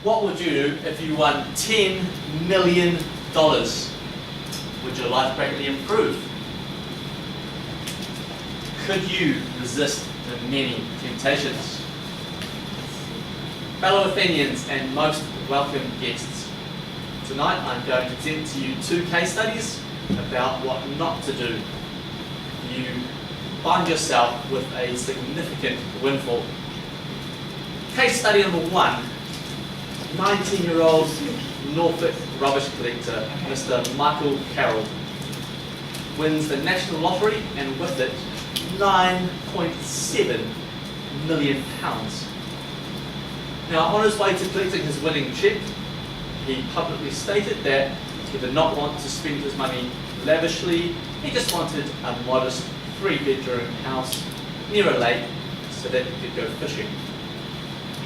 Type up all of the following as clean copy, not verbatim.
What would you do if you won $10 million? Would your life greatly improve? Could you resist the many temptations? Fellow Athenians and most welcome guests, tonight I'm going to present to you 2 case studies about what not to do if you find yourself with a significant windfall. Case study number 1, 19-year-old Norfolk rubbish collector, Mr. Michael Carroll, wins the national lottery and with it £9.7 million. Now, on his way to collecting his winning cheque, he publicly stated that he did not want to spend his money lavishly. He just wanted a modest 3-bedroom house near a lake so that he could go fishing.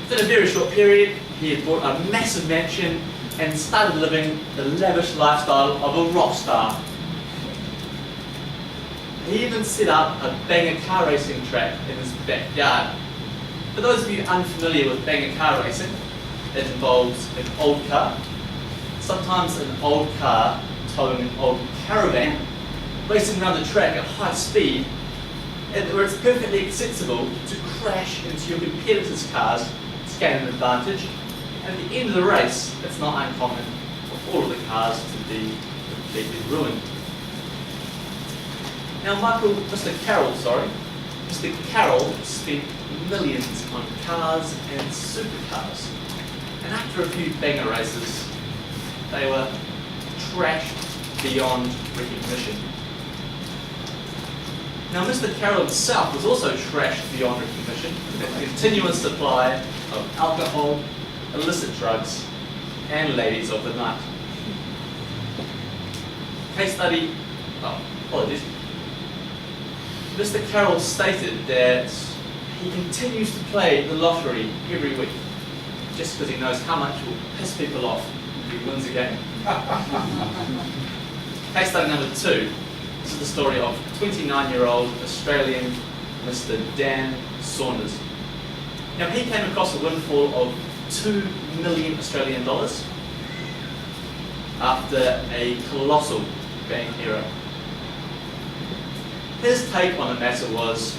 Within a very short period, he had bought a massive mansion and started living the lavish lifestyle of a rock star. He even set up a banger car racing track in his backyard. For those of you unfamiliar with banger car racing, it involves an old car, sometimes an old car towing an old caravan, racing around the track at high speed, and where it's perfectly acceptable to crash into your competitors' cars to gain an advantage. And at the end of the race, it's not uncommon for all of the cars to be completely ruined. Now Mr. Carroll spent millions on cars and supercars. And after a few banger races, they were trashed beyond recognition. Now Mr. Carroll himself was also trashed beyond recognition with a continuous supply of alcohol, illicit drugs, and ladies of the night. Case study, apologies. Mr. Carroll stated that he continues to play the lottery every week just because he knows how much will piss people off if he wins a game. Case study number 2. This is the story of 29-year-old Australian Mr. Dan Saunders. Now he came across a windfall of $2 million Australian dollars after a colossal bank error. His take on the matter was,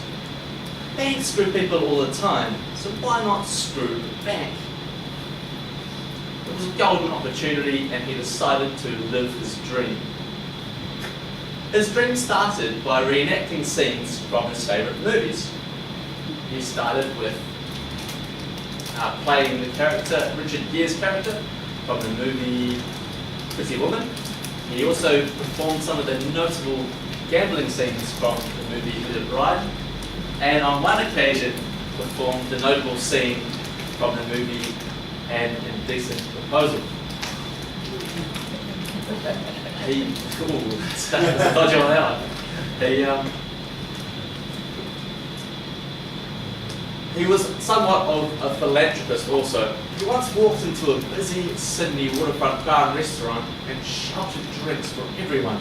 banks screw people all the time, so why not screw the bank? It was a golden opportunity and he decided to live his dream. His dream started by reenacting scenes from his favourite movies. He started with playing the character, Richard Gere's character, from the movie Pretty Woman. He also performed some of the notable gambling scenes from the movie Let It Ride, and on one occasion performed the notable scene from the movie An Indecent Proposal. That's a dodgy on that one. He was somewhat of a philanthropist also. He once walked into a busy Sydney waterfront bar and restaurant and shouted drinks for everyone.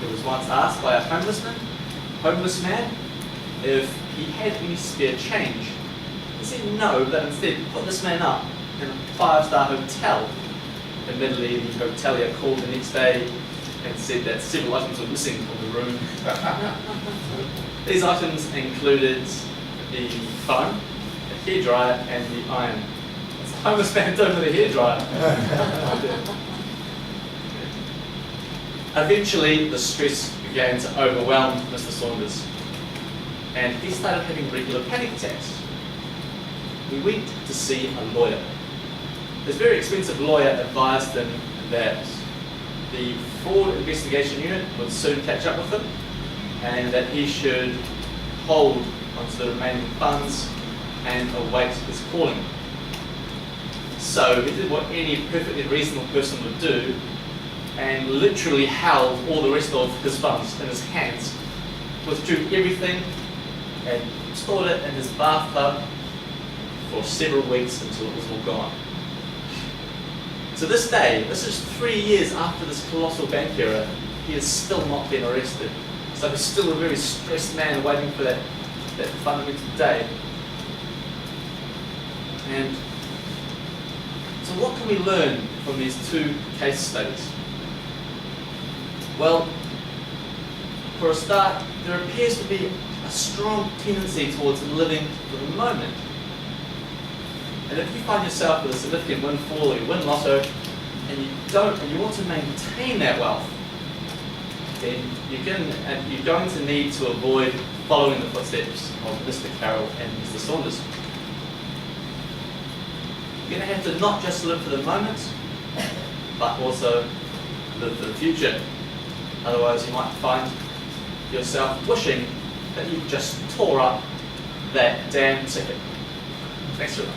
He was once asked by a homeless man if he had any spare change. He said no, but instead put this man up in a 5-star hotel. Admittedly, the hotelier called the next day and said that several items were missing from the room. These items included the phone, the hairdryer, and the iron. It's a homeless man doing with a hairdryer. Eventually, the stress began to overwhelm Mr. Saunders, and he started having regular panic attacks. He went to see a lawyer. This very expensive lawyer advised him that the fraud investigation unit would soon catch up with him, and that he should hold onto the remaining funds and await his calling. So he did what any perfectly reasonable person would do, and literally held all the rest of his funds in his hands, withdrew everything, and stored it in his bathtub for several weeks until it was all gone. To this day, this is 3 years after this colossal bank error, he has still not been arrested. So he's still a very stressed man waiting for that fundamental day. And So what can we learn from these two case studies? Well, for a start, there appears to be a strong tendency towards living for the moment. And if you find yourself with a significant windfall or you win lotto, and you want to maintain that wealth, then you're going to need to avoid following the footsteps of Mr. Carroll and Mr. Saunders. You're going to have to not just live for the moment, but also live for the future. Otherwise, you might find yourself wishing that you just tore up that damn ticket. Thanks very much.